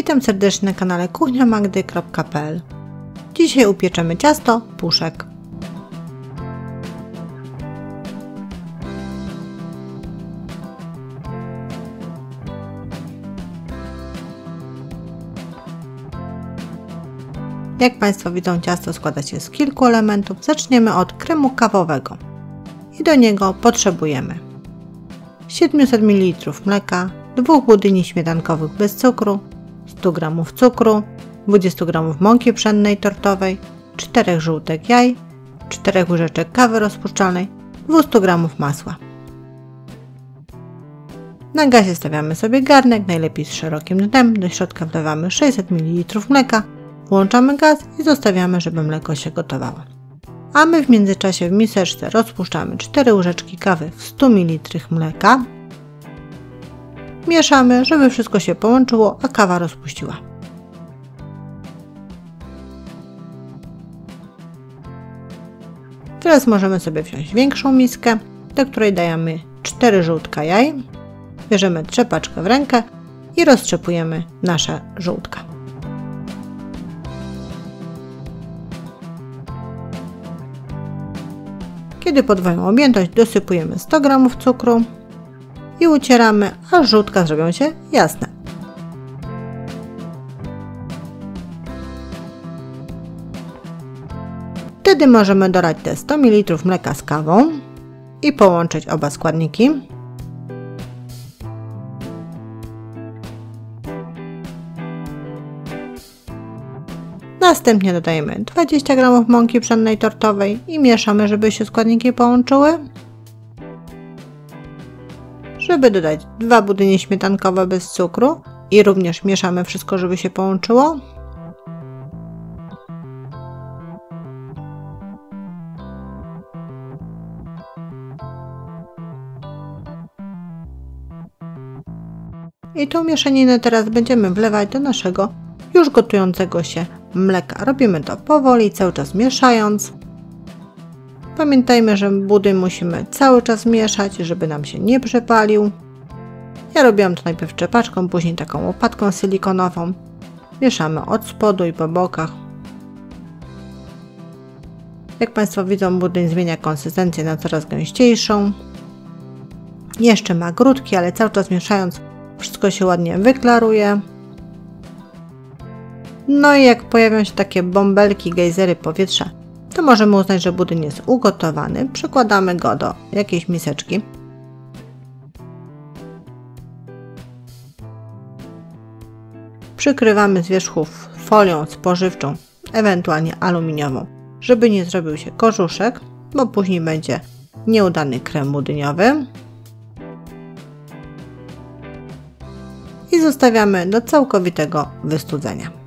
Witam serdecznie na kanale kuchniamagdy.pl. Dzisiaj upieczemy ciasto puszek. Jak Państwo widzą, ciasto składa się z kilku elementów. Zaczniemy od kremu kawowego i do niego potrzebujemy 700 ml mleka, 2 budyni śmietankowych bez cukru, 100 g cukru, 20 g mąki pszennej tortowej, 4 żółtek jaj, 4 łyżeczek kawy rozpuszczalnej, 200 g masła. Na gazie stawiamy sobie garnek, najlepiej z szerokim dnem, do środka wlewamy 600 ml mleka, włączamy gaz i zostawiamy, żeby mleko się gotowało. A my w międzyczasie w miseczce rozpuszczamy 4 łyżeczki kawy w 100 ml mleka. Mieszamy, żeby wszystko się połączyło, a kawa rozpuściła. Teraz możemy sobie wziąć większą miskę, do której dajemy 4 żółtka jaj. Bierzemy trzepaczkę w rękę i roztrzepujemy nasze żółtka. Kiedy podwoją objętość, dosypujemy 100 g cukru i ucieramy, aż żółtka zrobią się jasne. Wtedy możemy dolać te 100 ml mleka z kawą i połączyć oba składniki. Następnie dodajemy 20 g mąki pszennej tortowej i mieszamy, żeby się składniki połączyły. Żeby dodać 2 budynie śmietankowe bez cukru i również mieszamy wszystko, żeby się połączyło. I tą mieszaninę teraz będziemy wlewać do naszego już gotującego się mleka. Robimy to powoli, cały czas mieszając. Pamiętajmy, że budyń musimy cały czas mieszać, żeby nam się nie przepalił. Ja robiłam to najpierw trzepaczką, później taką łopatką silikonową. Mieszamy od spodu i po bokach. Jak Państwo widzą, budyń zmienia konsystencję na coraz gęściejszą. Jeszcze ma grudki, ale cały czas mieszając wszystko się ładnie wyklaruje. No i jak pojawią się takie bąbelki, gejzery powietrza, to możemy uznać, że budyń jest ugotowany. Przykładamy go do jakiejś miseczki. Przykrywamy z wierzchu folią spożywczą, ewentualnie aluminiową, żeby nie zrobił się korzuszek, bo później będzie nieudany krem budyniowy. I zostawiamy do całkowitego wystudzenia.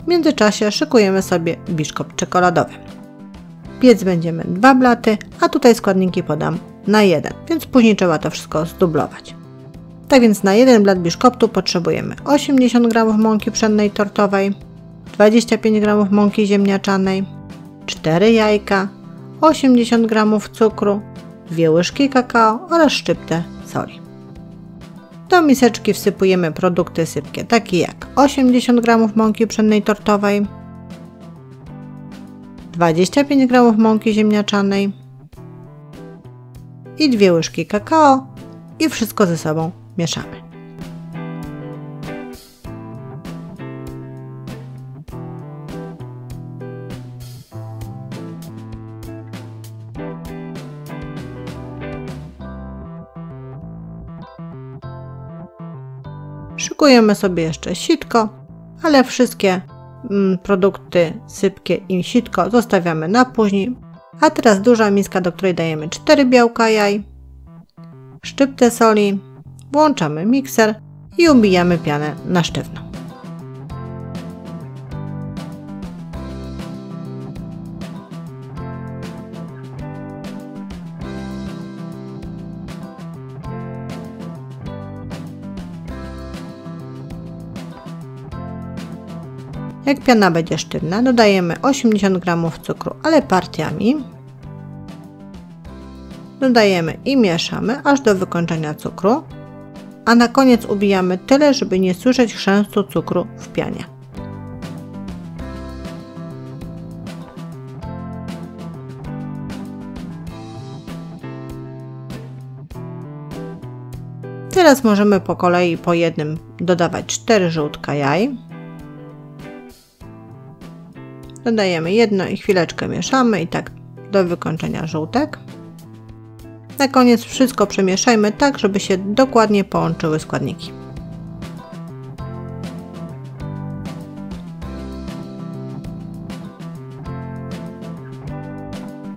W międzyczasie szykujemy sobie biszkopt czekoladowy. Piec będziemy 2 blaty, a tutaj składniki podam na 1, więc później trzeba to wszystko zdublować. Tak więc na 1 blat biszkoptu potrzebujemy 80 g mąki pszennej tortowej, 25 g mąki ziemniaczanej, 4 jajka, 80 g cukru, 2 łyżki kakao oraz szczyptę soli. Do miseczki wsypujemy produkty sypkie, takie jak 80 g mąki pszennej tortowej, 25 g mąki ziemniaczanej i 2 łyżki kakao i wszystko ze sobą mieszamy. Szykujemy sobie jeszcze sitko, ale wszystkie produkty sypkie i sitko zostawiamy na później. A teraz duża miska, do której dajemy 4 białka jaj, szczyptę soli, włączamy mikser i ubijamy pianę na sztywno. Jak piana będzie sztywna, dodajemy 80 g cukru, ale partiami. Dodajemy i mieszamy aż do wykończenia cukru. a na koniec ubijamy tyle, żeby nie słyszeć chrzęstu cukru w pianie. Teraz możemy po kolei po jednym dodawać 4 żółtka jaj. Dodajemy jedno i chwileczkę mieszamy i tak do wykończenia żółtek. Na koniec wszystko przemieszajmy tak, żeby się dokładnie połączyły składniki.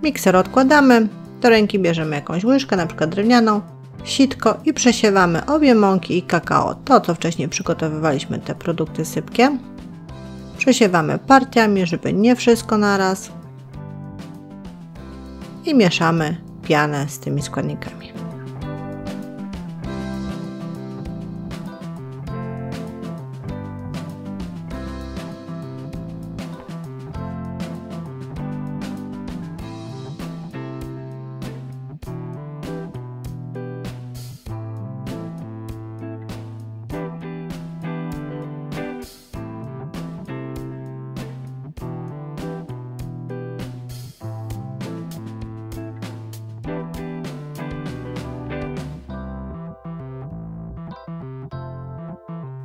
Mikser odkładamy, do ręki bierzemy jakąś łyżkę, np. drewnianą, sitko i przesiewamy obie mąki i kakao, to co wcześniej przygotowywaliśmy, te produkty sypkie. Przesiewamy partiami, żeby nie wszystko naraz i mieszamy pianę z tymi składnikami.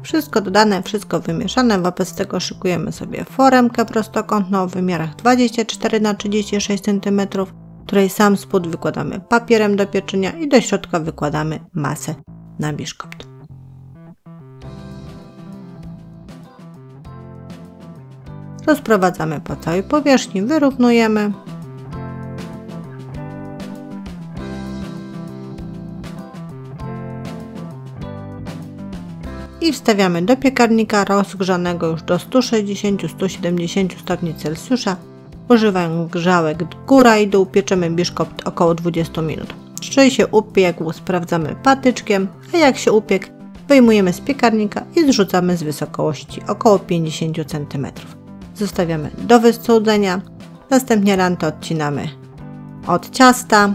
Wszystko dodane, wszystko wymieszane, wobec tego szykujemy sobie foremkę prostokątną w wymiarach 24×36 cm, której sam spód wykładamy papierem do pieczenia i do środka wykładamy masę na biszkopt. Rozprowadzamy po całej powierzchni, wyrównujemy. I wstawiamy do piekarnika rozgrzanego już do 160–170 stopni Celsjusza. Używając grzałek góra i dół, pieczemy biszkopt około 20 minut. Czy się upiekł, sprawdzamy patyczkiem, a jak się upiekł, wyjmujemy z piekarnika i zrzucamy z wysokości około 50 cm. Zostawiamy do wystudzenia, następnie rantę odcinamy od ciasta.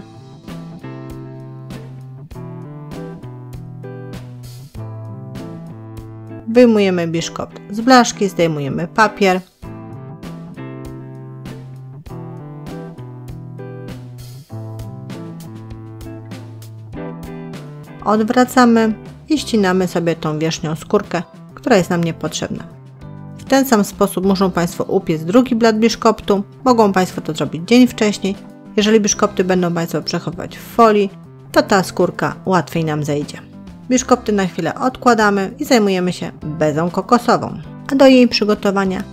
Wyjmujemy biszkopt z blaszki, zdejmujemy papier. Odwracamy i ścinamy sobie tą wierzchnią skórkę, która jest nam niepotrzebna. W ten sam sposób muszą Państwo upiec drugi blat biszkoptu. Mogą Państwo to zrobić dzień wcześniej. Jeżeli biszkopty będą Państwo przechowywać w folii, to ta skórka łatwiej nam zejdzie. Biszkopty na chwilę odkładamy i zajmujemy się bezą kokosową. A do jej przygotowania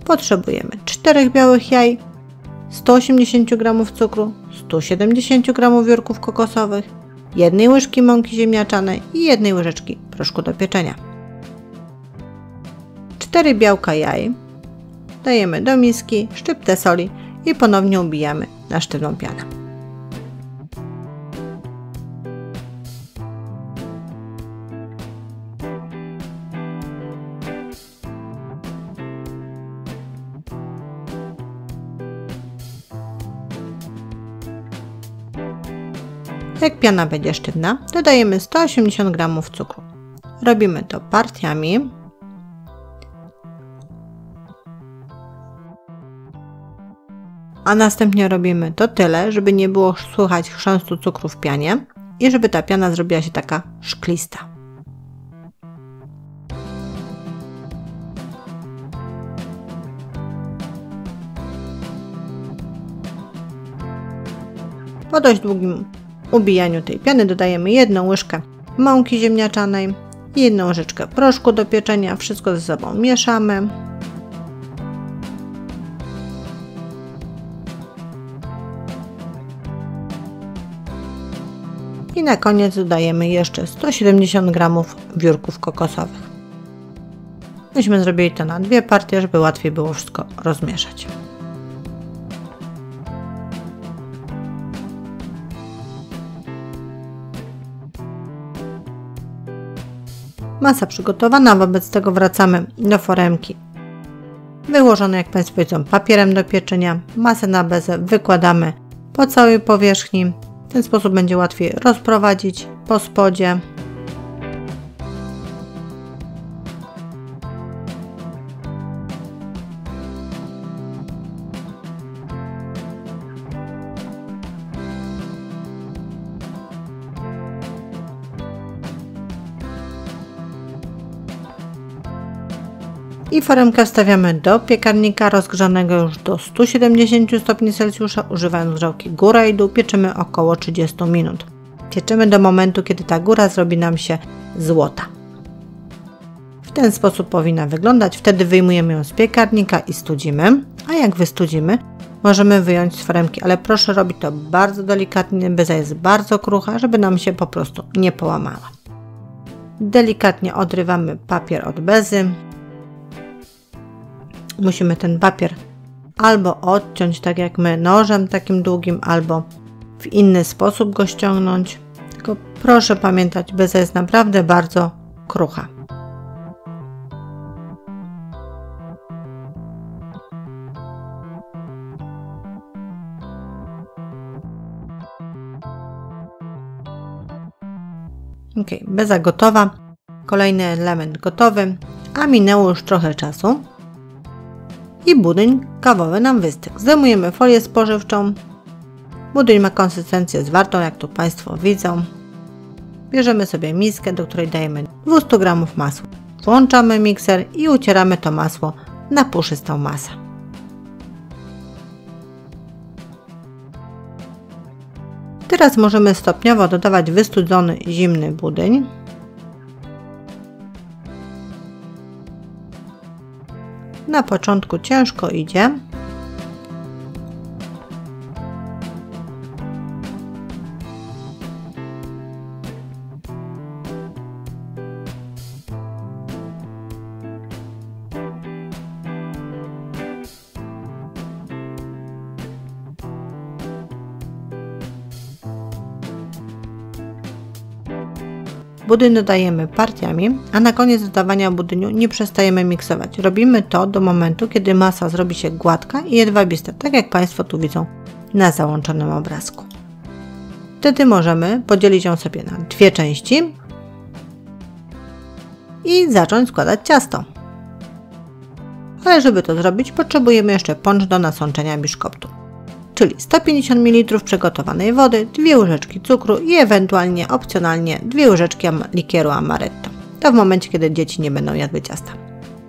potrzebujemy 4 białych jaj, 180 g cukru, 170 g wiórków kokosowych, 1 łyżki mąki ziemniaczanej i 1 łyżeczki proszku do pieczenia. 4 białka jaj dajemy do miski, szczyptę soli i ponownie ubijamy na sztywną pianę. Jak piana będzie sztywna, dodajemy 180 g cukru. Robimy to partiami. A następnie robimy to tyle, żeby nie było słychać chrzęstu cukru w pianie i żeby ta piana zrobiła się taka szklista. Po dość długim ubijaniu tej piany dodajemy 1 łyżkę mąki ziemniaczanej i 1 łyżeczkę proszku do pieczenia. Wszystko ze sobą mieszamy. I na koniec dodajemy jeszcze 170 g wiórków kokosowych. Myśmy zrobili to na 2 partie, żeby łatwiej było wszystko rozmieszać. Masa przygotowana, wobec tego wracamy do foremki. Wyłożone, jak Państwo widzą, papierem do pieczenia. Masę na bezę wykładamy po całej powierzchni. W ten sposób będzie łatwiej rozprowadzić po spodzie. I foremkę wstawiamy do piekarnika rozgrzanego już do 170 stopni Celsjusza, używając grzałki góra i dół. Pieczymy około 30 minut. Pieczymy do momentu, kiedy ta góra zrobi nam się złota. W ten sposób powinna wyglądać. Wtedy wyjmujemy ją z piekarnika i studzimy. A jak wystudzimy, możemy wyjąć z foremki, ale proszę robić to bardzo delikatnie, beza jest bardzo krucha, żeby nam się po prostu nie połamała. Delikatnie odrywamy papier od bezy. Musimy ten papier albo odciąć tak jak my nożem takim długim, albo w inny sposób go ściągnąć. Tylko proszę pamiętać, beza jest naprawdę bardzo krucha. Ok, beza gotowa. Kolejny element gotowy, a minęło już trochę czasu. I budyń kawowy nam wystygł. Zdejmujemy folię spożywczą. Budyń ma konsystencję zwartą, jak tu Państwo widzą. Bierzemy sobie miskę, do której dajemy 200 g masła. Włączamy mikser i ucieramy to masło na puszystą masę. Teraz możemy stopniowo dodawać wystudzony zimny budyń. Na początku ciężko idzie. Budyń dodajemy partiami, a na koniec dodawania budyniu nie przestajemy miksować. Robimy to do momentu, kiedy masa zrobi się gładka i jedwabista, tak jak Państwo tu widzą na załączonym obrazku. Wtedy możemy podzielić ją sobie na dwie części i zacząć składać ciasto. Ale żeby to zrobić, potrzebujemy jeszcze poncz do nasączenia biszkoptu. Czyli 150 ml przygotowanej wody, 2 łyżeczki cukru i ewentualnie opcjonalnie 2 łyżeczki likieru amaretto. To w momencie, kiedy dzieci nie będą jadły ciasta.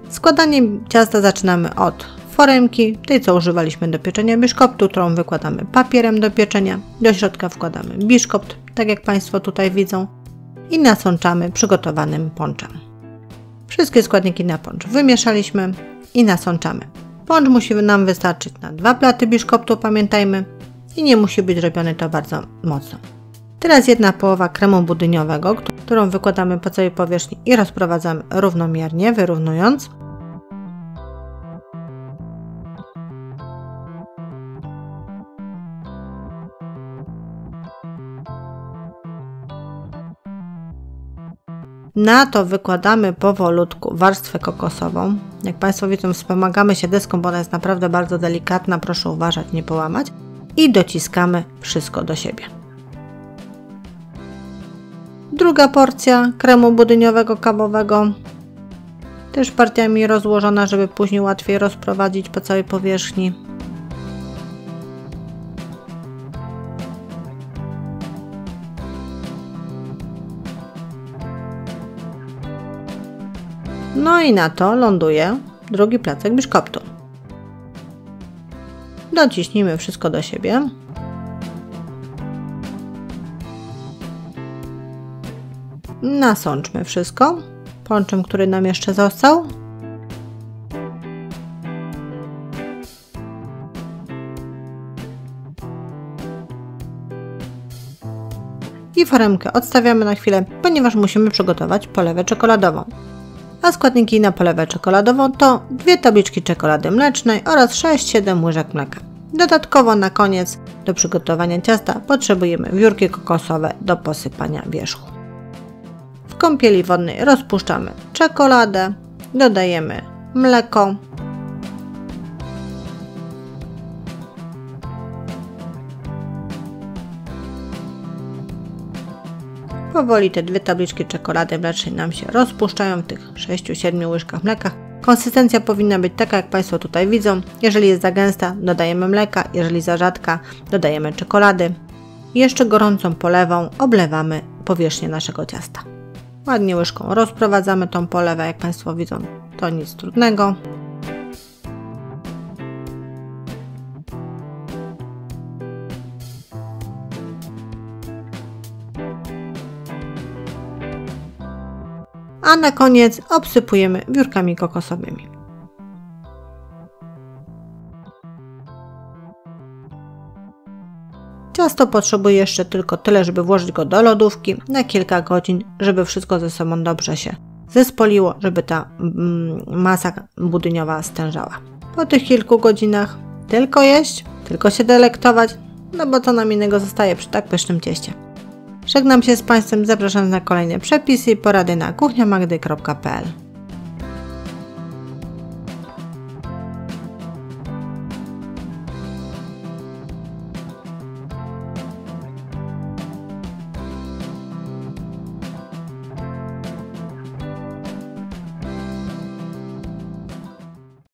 Składanie ciasta zaczynamy od foremki, tej co używaliśmy do pieczenia biszkoptu, którą wykładamy papierem do pieczenia. Do środka wkładamy biszkopt, tak jak Państwo tutaj widzą, i nasączamy przygotowanym ponczem. Wszystkie składniki na poncz wymieszaliśmy i nasączamy. Poncz musi nam wystarczyć na 2 blaty biszkoptu, pamiętajmy, i nie musi być robiony to bardzo mocno. Teraz 1 połowa kremu budyniowego, którą wykładamy po całej powierzchni i rozprowadzamy równomiernie, wyrównując. Na to wykładamy powolutku warstwę kokosową. Jak Państwo widzą, wspomagamy się deską, bo ona jest naprawdę bardzo delikatna, proszę uważać, nie połamać. I dociskamy wszystko do siebie. Druga porcja kremu budyniowego kawowego, też partiami rozłożona, żeby później łatwiej rozprowadzić po całej powierzchni. No i na to ląduje drugi placek biszkoptu. Dociśnijmy wszystko do siebie. Nasączmy wszystko ponczem, który nam jeszcze został. I foremkę odstawiamy na chwilę, ponieważ musimy przygotować polewę czekoladową. A składniki na polewę czekoladową to 2 tabliczki czekolady mlecznej oraz 6-7 łyżek mleka. Dodatkowo na koniec do przygotowania ciasta potrzebujemy wiórki kokosowe do posypania wierzchu. W kąpieli wodnej rozpuszczamy czekoladę, dodajemy mleko, powoli te 2 tabliczki czekolady mlecznej nam się rozpuszczają w tych 6-7 łyżkach mleka. Konsystencja powinna być taka, jak Państwo tutaj widzą. Jeżeli jest za gęsta, dodajemy mleka, jeżeli za rzadka, dodajemy czekolady. Jeszcze gorącą polewą oblewamy powierzchnię naszego ciasta. Ładnie łyżką rozprowadzamy tą polewę, jak Państwo widzą, to nic trudnego. A na koniec obsypujemy wiórkami kokosowymi. Ciasto potrzebuje jeszcze tylko tyle, żeby włożyć go do lodówki na kilka godzin, żeby wszystko ze sobą dobrze się zespoliło, żeby ta masa budyniowa stężała. Po tych kilku godzinach tylko jeść, tylko się delektować, no bo co nam innego zostaje przy tak pysznym cieście. Żegnam się z Państwem, zapraszam na kolejne przepisy i porady na kuchniamagdy.pl.